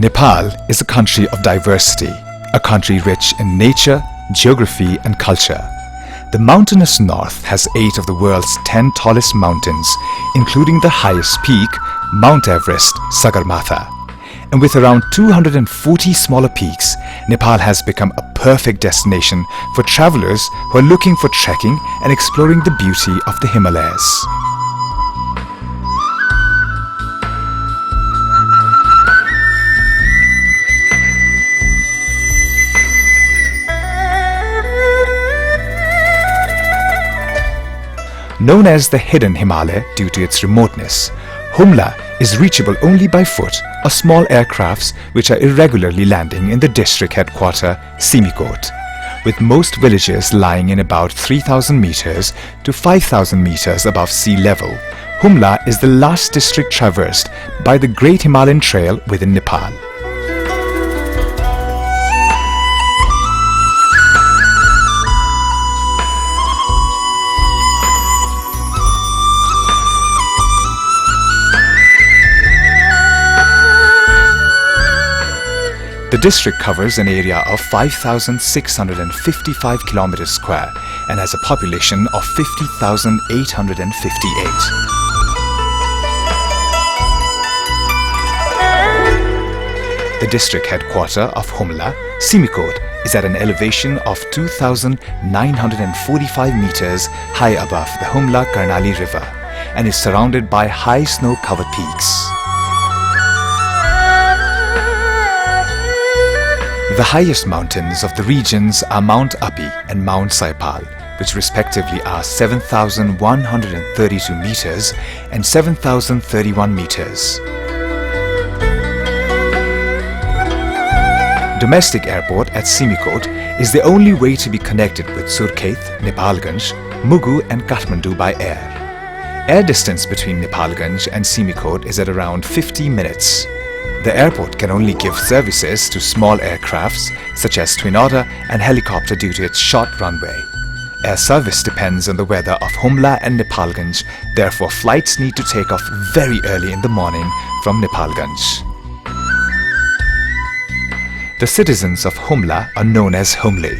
Nepal is a country of diversity, a country rich in nature, geography and culture. The mountainous north has 8 of the world's 10 tallest mountains, including the highest peak, Mount Everest, Sagarmatha. And with around 240 smaller peaks, Nepal has become a perfect destination for travelers who are looking for trekking and exploring the beauty of the Himalayas. Known as the Hidden Himalaya due to its remoteness, Humla is reachable only by foot or small aircrafts which are irregularly landing in the district headquarter, Simikot, with most villages lying in about 3,000 meters to 5,000 meters above sea level. Humla is the last district traversed by the Great Himalayan Trail within Nepal. The district covers an area of 5,655 km square and has a population of 50,858. The district headquarter of Humla, Simikot, is at an elevation of 2,945 meters high above the Humla Karnali River and is surrounded by high snow-covered peaks. The highest mountains of the regions are Mount Api and Mount Saipal, which respectively are 7,132 meters and 7,031 meters. Domestic airport at Simikot is the only way to be connected with Surkhet, Nepalganj, Mugu and Kathmandu by air. Air distance between Nepalganj and Simikot is at around 50 minutes. The airport can only give services to small aircrafts such as twin-otter and helicopter due to its short runway. Air service depends on the weather of Humla and Nepalganj, therefore flights need to take off very early in the morning from Nepalganj. The citizens of Humla are known as Humli.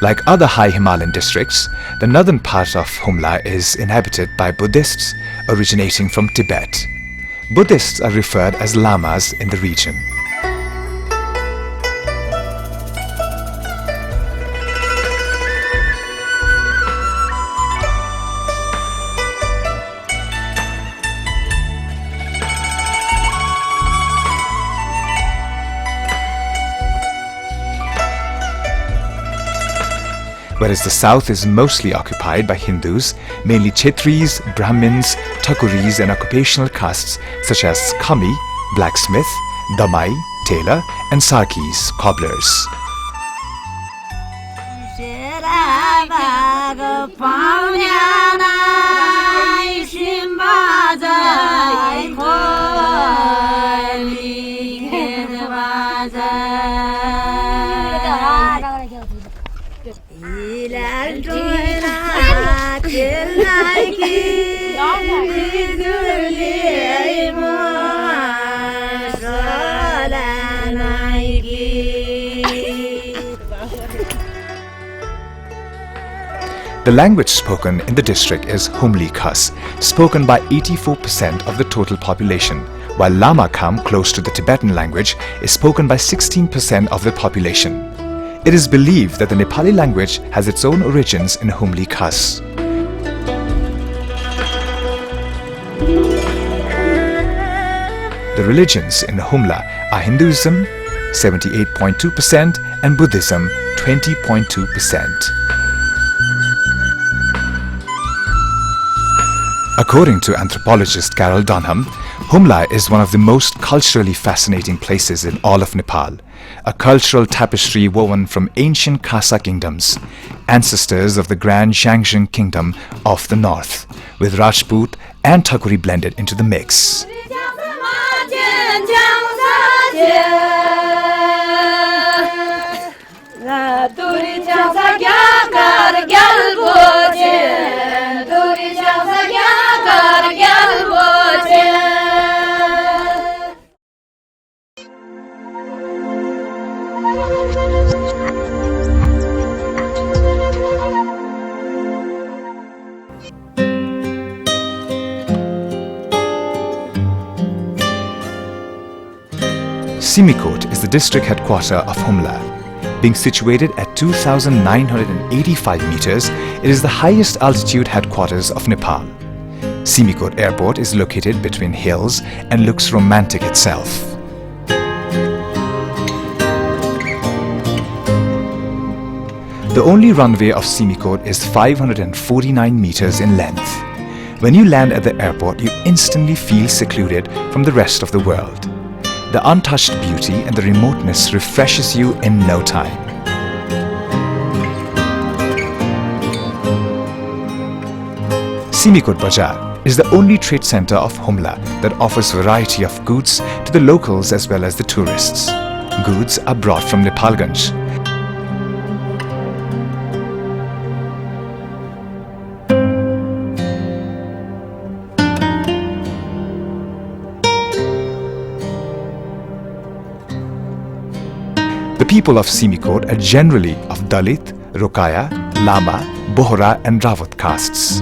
Like other high Himalayan districts, the northern part of Humla is inhabited by Buddhists originating from Tibet. Buddhists are referred as lamas in the region. Whereas the south is mostly occupied by Hindus, mainly Kshetris, Brahmins, Thakuris and occupational castes such as Kami, blacksmith, Damai, tailor and Sarkis, cobblers. The language spoken in the district is Humli Khas, spoken by 84% of the total population, while Lama Kham, close to the Tibetan language, is spoken by 16% of the population. It is believed that the Nepali language has its own origins in Humli Khas. The religions in Humla are Hinduism 78.2% and Buddhism 20.2%. According to anthropologist Carol Dunham, Humla is one of the most culturally fascinating places in all of Nepal, a cultural tapestry woven from ancient Khasa kingdoms, ancestors of the grand Xianxin kingdom of the north, with Rajput and Thakuri blended into the mix. Simikot is the district headquarter of Humla. Being situated at 2,985 meters, it is the highest altitude headquarters of Nepal. Simikot Airport is located between hills and looks romantic itself. The only runway of Simikot is 549 meters in length. When you land at the airport, you instantly feel secluded from the rest of the world. The untouched beauty and the remoteness refreshes you in no time. Simikot Bazaar is the only trade center of Humla that offers variety of goods to the locals as well as the tourists. Goods are brought from Nepalganj. The people of Simikot are generally of Dalit, Rokaya, Lama, Bohra and Rawat castes.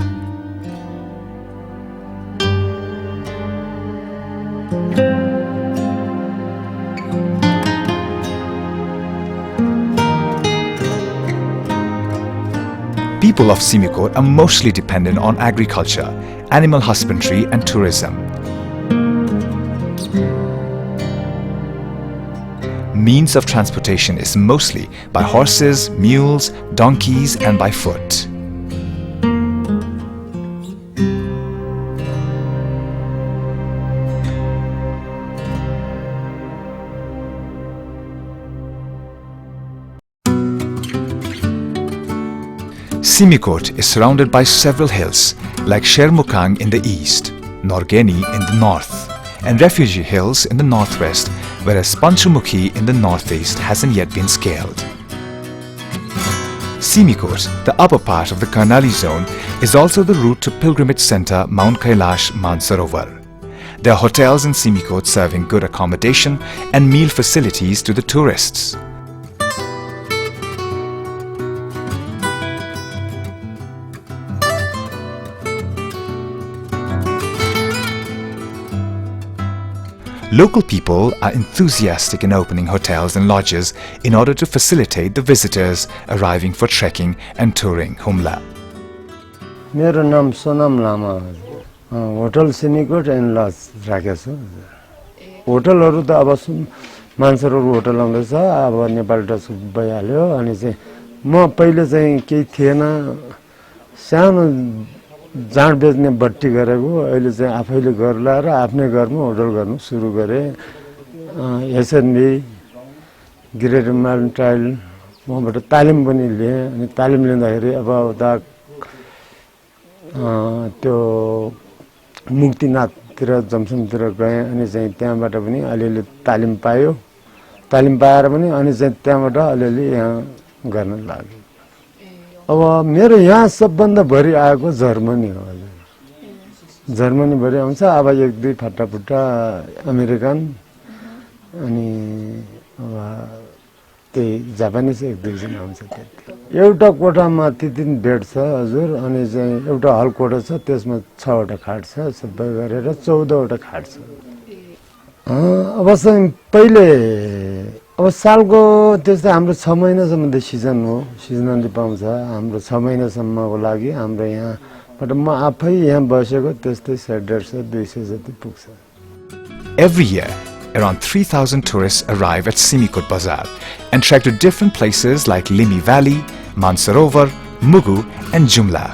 People of Simikot are mostly dependent on agriculture, animal husbandry and tourism. Means of transportation is mostly by horses, mules, donkeys and by foot. Simikot is surrounded by several hills like Shermukang in the east, Norgeni in the north, and Refugee Hills in the northwest, whereas Panchmukhi in the northeast hasn't yet been scaled. Simikot, the upper part of the Karnali zone, is also the route to pilgrimage center Mount Kailash Mansarovar. There are hotels in Simikot serving good accommodation and meal facilities to the tourists. Local people are enthusiastic in opening hotels and lodges in order to facilitate the visitors arriving for trekking and touring Humla. मेरो नाम Sonam Lama hotel Simikot and lodge राखेको छु होटलहरु त अब Mansarovar hotel आउँदैछ अब Nepal touch भइहाल्यो अनि चाहिँ म पहिले चाहिँ केही थिएन सानो जाँड बेच्ने बट्टी गरेको अहिले चाहिँ आफैले घर लाएर आफ्नै घरमा होटल गर्नु सुरु गरे एसएनबी ग्रेट माउन्टेन ट्रायल मबाट तालिम पनि लिए अनि तालिम लिँदाखेरि अब उता त्यो मुक्तिनाथतिर जमसमतिर गए अनि चाहिँ त्यहाँबाट पनि अलिअलि तालिम पायो तालिम पाएर पनि अनि चाहिँ त्यहाँबाट अलिअलि यहाँ गर्न लाग्यो अब मेरो यहाँ सबभन्दा बढी आएको जर्मनी हो जर्मनी बढी आउँछ अब एक दुई फटाफुट्टा अमेरिकन अनि अब त्यही जापानिज एक दुईजना आउँछ त्यति एउटा कोठामा 3 बेड छ हजुर अनि चाहिँ एउटा हल कोठा छ त्यसमा 6 वटा खाट छ सबै गरेर 14 वटा खाट छ अब चाहिँ पहिले अब सालको त्यस्तै हाम्रो 6 महिनासम्म त सिजन हो सिजनली पाउँछ हाम्रो 6 महिनासम्मको लागि हाम्रो यहाँ बट म आफै यहाँ बसेको त्यस्तै 150-200 जति पुग्छ Every year, around 3,000 tourists arrive at Simikot Bazaar and trek to different places like Limi Valley, Mansarovar, Mugu and Jumla.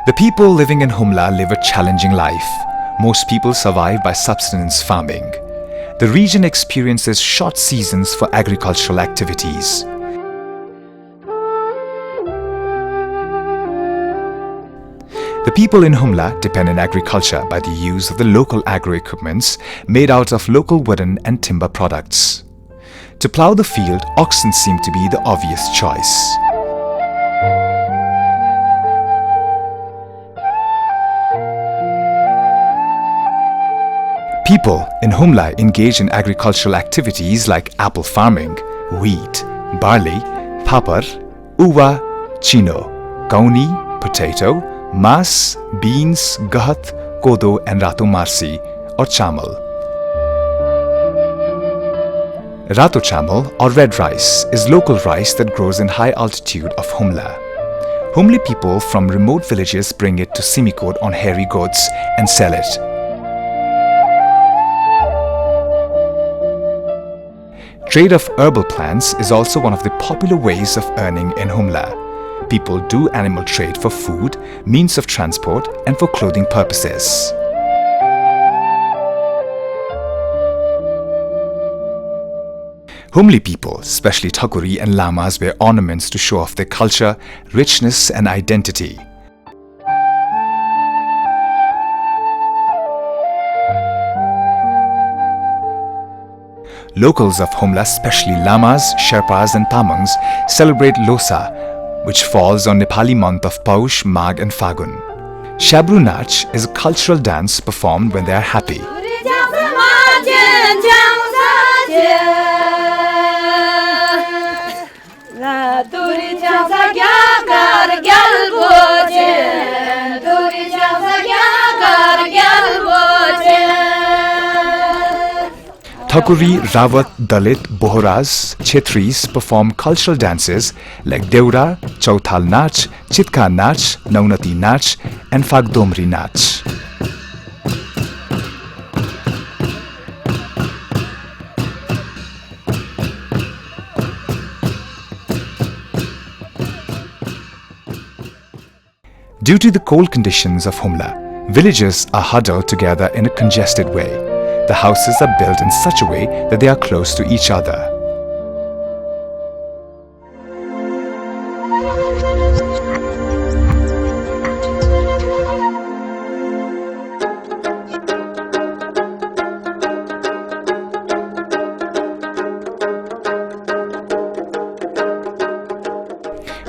The people living in Humla live a challenging life. Most people survive by subsistence farming. The region experiences short seasons for agricultural activities. The people in Humla depend on agriculture by the use of the local agro-equipments made out of local wooden and timber products. To plough the field, oxen seem to be the obvious choice. People in Humla engage in agricultural activities like apple farming, wheat, barley, papar, uva, chino, kauni, potato, mas, beans, gahat, kodo and rato marsi or chamal. Rato chamal or red rice is local rice that grows in high altitude of Humla. Humli people from remote villages bring it to Simikot on hairy goats and sell it. Trade of herbal plants is also one of the popular ways of earning in Humla. People do animal trade for food, means of transport and for clothing purposes. Humli people, especially Thakuri and Lamas, wear ornaments to show off their culture, richness and identity. Locals of Humla, especially Lamas, Sherpas and Tamangs, celebrate Losa, which falls on Nepali month of Paush, Magh and Fagun. Shabru Nach is a cultural dance performed when they are happy. Thakuri, Rawat, Dalit, Bohras, Chetris perform cultural dances like Deura, Chauthal Nach, Chitka Nach, Naunati Nach and Fagdomri Nach. Due to the cold conditions of Humla, villagers are huddled together in a congested way. The houses are built in such a way that they are close to each other.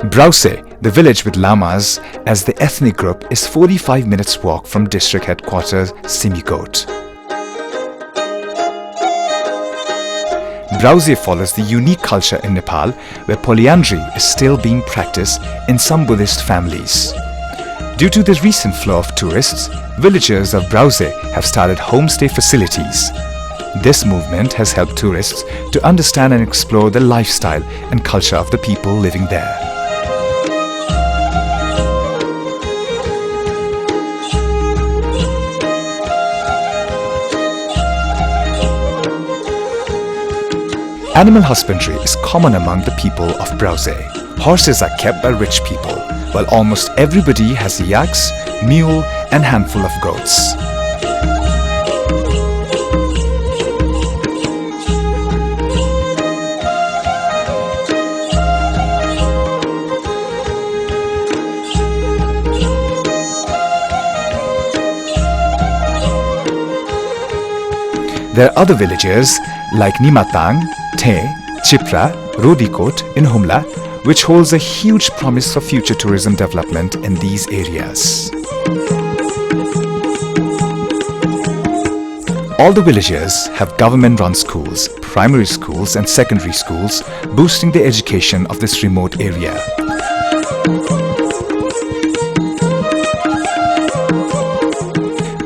Brause, the village with Lamas as the ethnic group, is 45 minutes walk from district headquarters Simikot. Brause follows the unique culture in Nepal where polyandry is still being practiced in some Buddhist families. Due to the recent flow of tourists, villagers of Brause have started homestay facilities. This movement has helped tourists to understand and explore the lifestyle and culture of the people living there. Animal husbandry is common among the people of Brause. Horses are kept by rich people, while almost everybody has yaks, mule and handful of goats. There are other villages like Nimatang, Te, Chipra, Rodikot in Humla, which holds a huge promise for future tourism development in these areas. All the villages have government-run schools, primary schools and secondary schools, boosting the education of this remote area.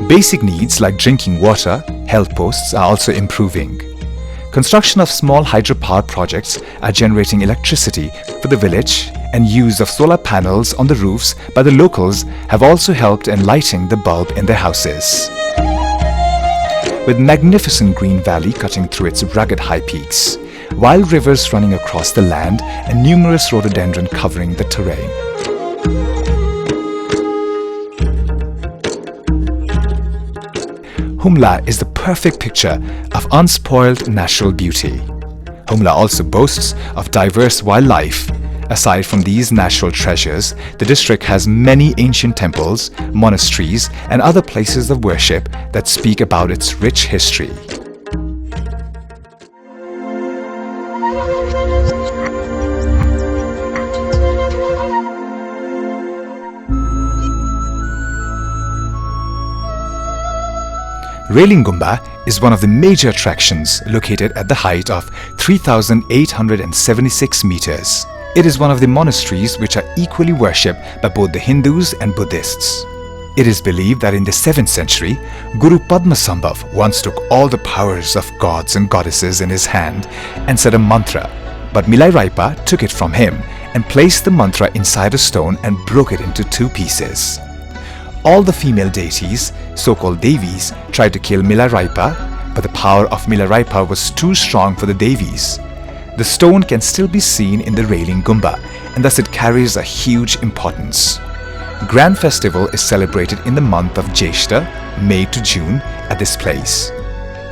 Basic needs like drinking water, health posts are also improving. Construction of small hydropower projects are generating electricity for the village, and use of solar panels on the roofs by the locals have also helped in lighting the bulb in their houses. With magnificent green valley cutting through its rugged high peaks, wild rivers running across the land and numerous rhododendron covering the terrain. Humla is the perfect picture of unspoiled natural beauty. Humla also boasts of diverse wildlife. Aside from these natural treasures, the district has many ancient temples, monasteries, and other places of worship that speak about its rich history. Railing Gumba is one of the major attractions located at the height of 3,876 meters. It is one of the monasteries which are equally worshipped by both the Hindus and Buddhists. It is believed that in the 7th century, Guru Padmasambhav once took all the powers of gods and goddesses in his hand and said a mantra, but Milairaipa took it from him and placed the mantra inside a stone and broke it into 2 pieces. All the female deities, so-called Devis, tried to kill Milairaipa, but the power of Milairaipa was too strong for the Devis. The stone can still be seen in the Railing Gumba, and thus it carries a huge importance. Grand Festival is celebrated in the month of Jeshta, May to June, at this place.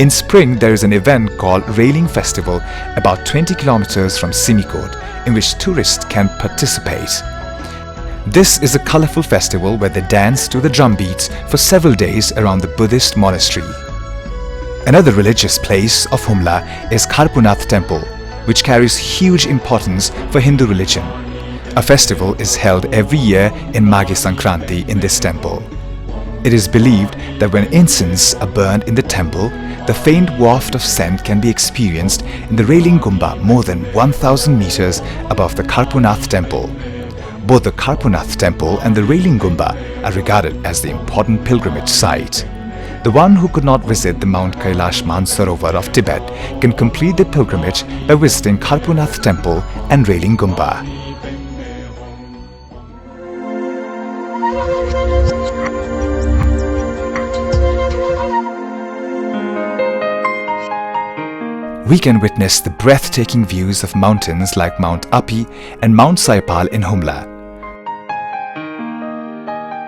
In spring, there is an event called Railing Festival about 20 kilometers from Simikot, in which tourists can participate. This is a colorful festival where they dance to the drum beats for several days around the Buddhist monastery. Another religious place of Humla is Karpunath Temple, which carries huge importance for Hindu religion. A festival is held every year in Maghe Sankranti in this temple. It is believed that when incense are burned in the temple, the faint waft of scent can be experienced in the Railing Gumba more than 1,000 meters above the Karpunath Temple. Both the Karpunath Temple and the Railing Gumba are regarded as the important pilgrimage site. The one who could not visit the Mount Kailash Mansarovar of Tibet can complete the pilgrimage by visiting Karpunath Temple and Railing Gumba. We can witness the breathtaking views of mountains like Mount Api and Mount Saipal in Humla.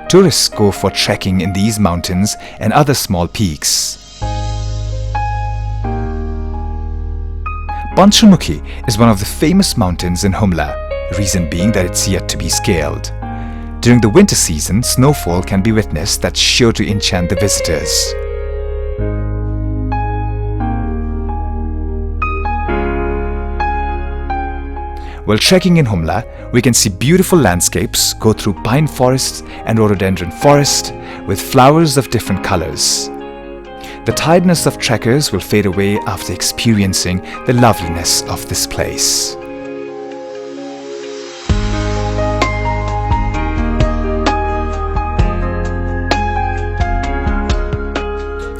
Tourists go for trekking in these mountains and other small peaks. Panchamukhi is one of the famous mountains in Humla, reason being that it's yet to be scaled. During the winter season, snowfall can be witnessed that's sure to enchant the visitors. While trekking in Humla, we can see beautiful landscapes, go through pine forests and rhododendron forest with flowers of different colors. The tiredness of trekkers will fade away after experiencing the loveliness of this place.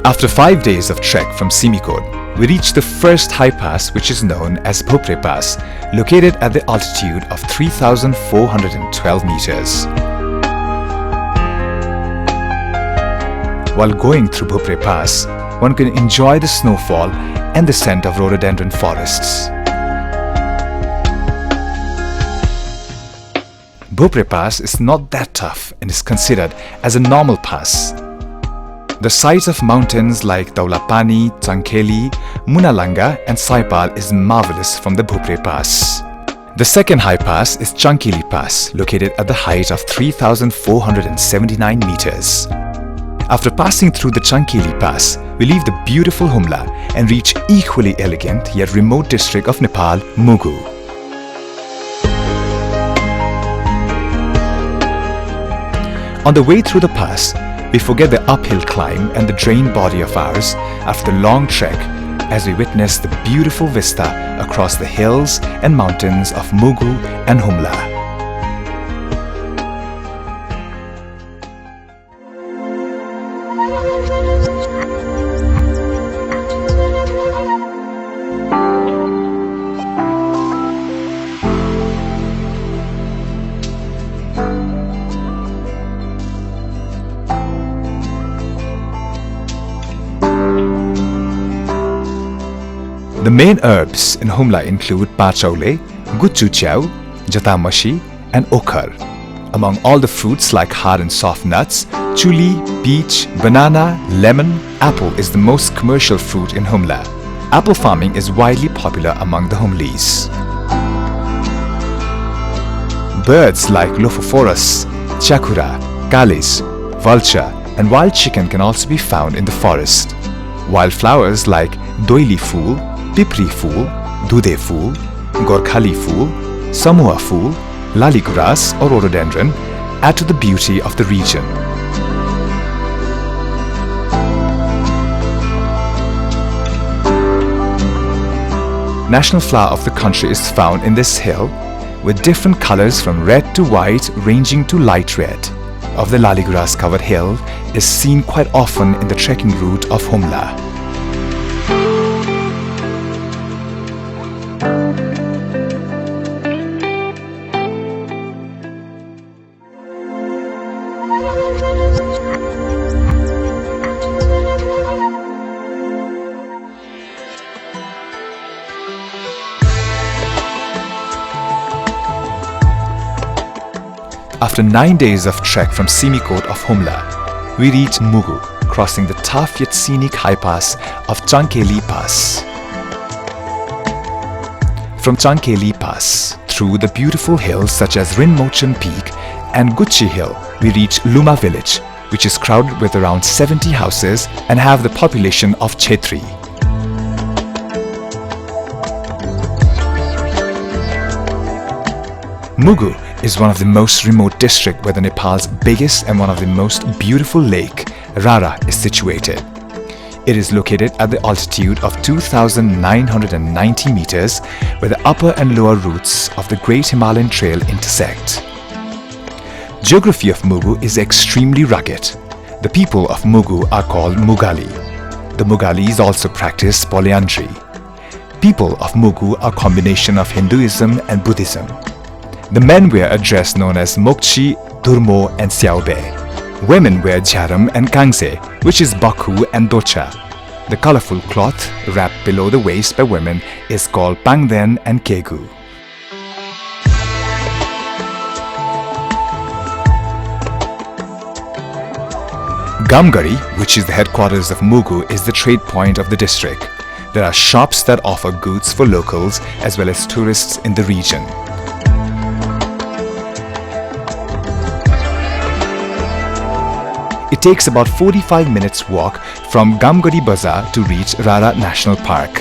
After 5 days of trek from Simikot, we reach the first high pass, which is known as Bhopre Pass, located at the altitude of 3,412 meters. While going through Bhopre Pass, one can enjoy the snowfall and the scent of rhododendron forests. Bhopre Pass is not that tough and is considered as a normal pass. The sight of mountains like Daulapani, Chankheli, Munalanga and Saipal is marvelous from the Bhopre Pass. The second high pass is Chankheli Pass, located at the height of 3,479 meters. After passing through the Chankheli Pass, we leave the beautiful Humla and reach equally elegant yet remote district of Nepal, Mugu. On the way through the pass, we forget the uphill climb and the drained body of ours after the long trek as we witness the beautiful vista across the hills and mountains of Mugu and Humla. The main herbs in Humla include pachaule, guchuchau, jatamashi and okhar. Among all the fruits like hard and soft nuts, chuli, peach, banana, lemon, apple is the most commercial fruit in Humla. Apple farming is widely popular among the Humlis. Birds like Lophophorus, chakura, kalis, vulture and wild chicken can also be found in the forest. Wildflowers like doili fool, pipri fool, dude fool, gorkhali fool, samua fool, lali grass or rhododendron add to the beauty of the region. national flower of the country is found in this hill, with different colors from red to white ranging to light red. Of the lali grass covered hill is seen quite often in the trekking route of Humla. After 9 days of trek from Simikot of Humla, we reach Mugu, crossing the tough yet scenic high pass of Chankeli Pass. From Chankeli Pass, through the beautiful hills such as Rinmochan Peak and Gucci Hill, we reach Luma village, which is crowded with around 70 houses and have the population of Chetri. Mugu is one of the most remote districts where the Nepal's biggest and one of the most beautiful lake, Rara, is situated. It is located at the altitude of 2,990 meters, where the upper and lower routes of the Great Himalayan Trail intersect. Geography of Mugu is extremely rugged. The people of Mugu are called Mugali. The Mugalis also practice polyandry. People of Mugu are a combination of Hinduism and Buddhism. The men wear a dress known as Mokchi, Durmo and Xiaobe. Women wear Jharam and Kangse, which is Baku and Docha. The colorful cloth wrapped below the waist by women is called Pangden and Kegu. Gamgari, which is the headquarters of Mugu, is the trade point of the district. There are shops that offer goods for locals as well as tourists in the region. It takes about 45 minutes walk from Gamgari Bazaar to reach Rara National Park.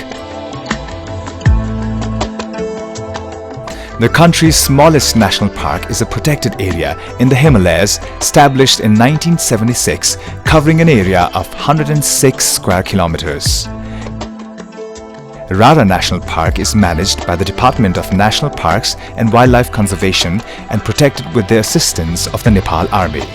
The country's smallest national park is a protected area in the Himalayas established in 1976, covering an area of 106 square kilometers. Rara National Park is managed by the Department of National Parks and Wildlife Conservation and protected with the assistance of the Nepal Army.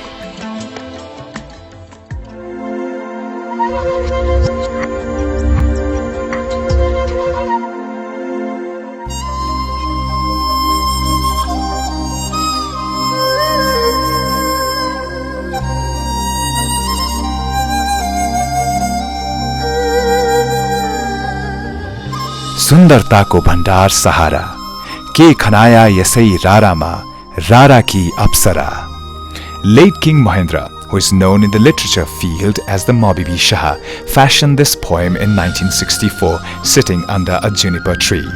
सुंदरताको भण्डार सहारा के खनाया यसै रारामा रारा की अप्सरा. Late King Mahendra, who is known in the literature field as the Mabibi Shah, fashioned this poem in 1964 sitting under a juniper tree.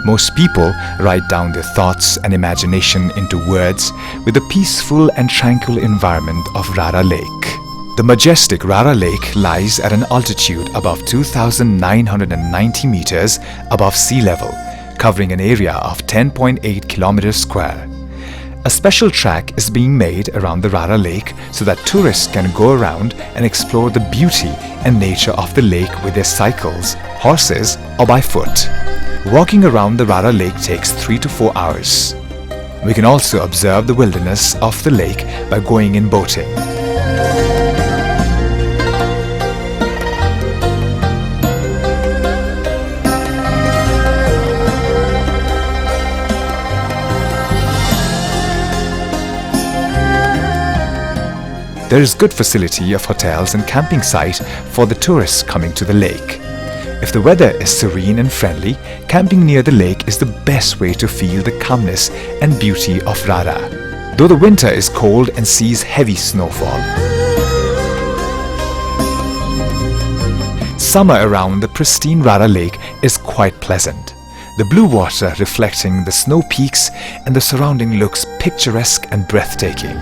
Most people write down their thoughts and imagination into words with the peaceful and tranquil environment of Rara Lake. The majestic Rara Lake lies at an altitude above 2,990 meters above sea level, covering an area of 10.8 kilometers square. A special track is being made around the Rara Lake so that tourists can go around and explore the beauty and nature of the lake with their cycles, horses or by foot. Walking around the Rara Lake takes 3 to 4 hours. We can also observe the wilderness of the lake by going in boating. There is good facility of hotels and camping site for the tourists coming to the lake. If the weather is serene and friendly, camping near the lake is the best way to feel the calmness and beauty of Rara, though the winter is cold and sees heavy snowfall. Summer around the pristine Rara Lake is quite pleasant. The blue water reflecting the snow peaks and the surrounding looks picturesque and breathtaking.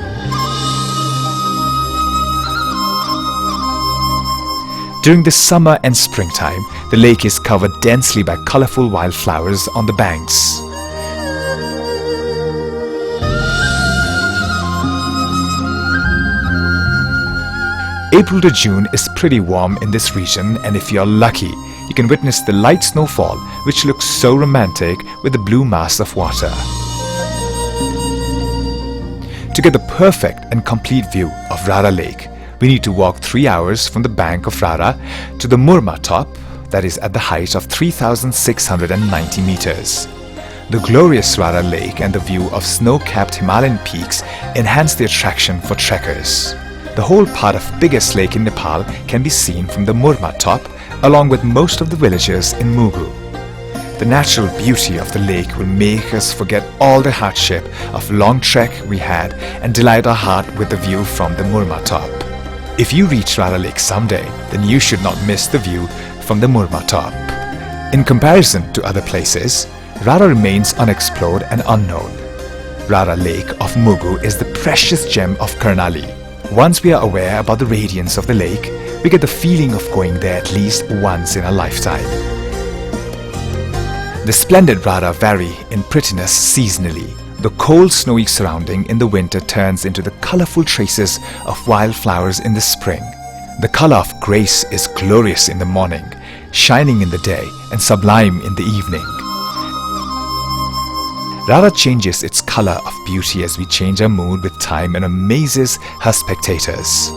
During the summer and springtime, the lake is covered densely by colorful wildflowers on the banks. April to June is pretty warm in this region, and if you're lucky, you can witness the light snowfall, which looks so romantic with the blue mass of water. To get the perfect and complete view of Rara Lake, we need to walk 3 hours from the bank of Rara to the Murma top, that is at the height of 3,690 meters. The glorious Rara Lake and the view of snow-capped Himalayan peaks enhance the attraction for trekkers. The whole part of biggest lake in Nepal can be seen from the Murma top, along with most of the villages in Mugu. The natural beauty of the lake will make us forget all the hardship of long trek we had and delight our heart with the view from the Murma top. If you reach Rara Lake someday, then you should not miss the view from the Murma top. In comparison to other places, Rara remains unexplored and unknown. Rara Lake of Mugu is the precious gem of Karnali. Once we are aware about the radiance of the lake, we get the feeling of going there at least once in a lifetime. The splendid Rara vary in prettiness seasonally. The cold snowy surrounding in the winter turns into the colorful traces of wildflowers in the spring. The color of grace is glorious in the morning, shining in the day and sublime in the evening. Rara changes its color of beauty as we change our mood with time and amazes her spectators.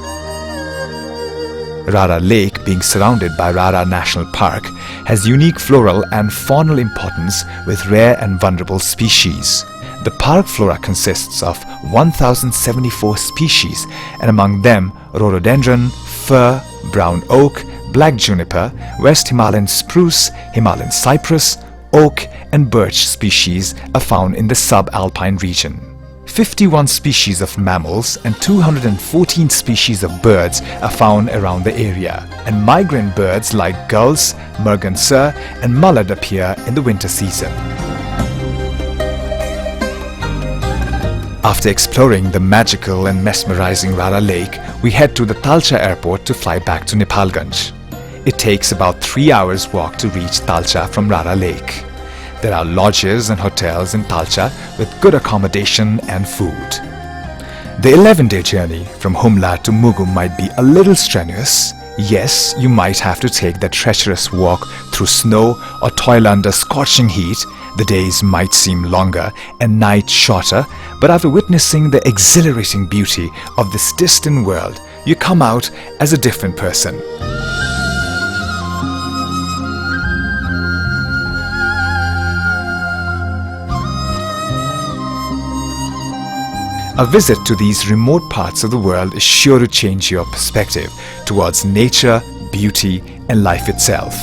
Rara Lake, being surrounded by Rara National Park, has unique floral and faunal importance with rare and vulnerable species. The park flora consists of 1,074 species, and among them rhododendron, fir, brown oak, black juniper, West Himalayan spruce, Himalayan cypress, oak and birch species are found in the subalpine region. 51 species of mammals and 214 species of birds are found around the area, and migrant birds like gulls, merganser and mallard appear in the winter season. After exploring the magical and mesmerizing Rara Lake, we head to the Talcha airport to fly back to Nepalganj. It takes about 3 hours walk to reach Talcha from Rara Lake. There are lodges and hotels in Talcha with good accommodation and food. The 11-day journey from Humla to Mugu might be a little strenuous. Yes, you might have to take that treacherous walk through snow or toil under scorching heat. The days might seem longer and nights shorter, but after witnessing the exhilarating beauty of this distant world, you come out as a different person. A visit to these remote parts of the world is sure to change your perspective towards nature, beauty, and life itself.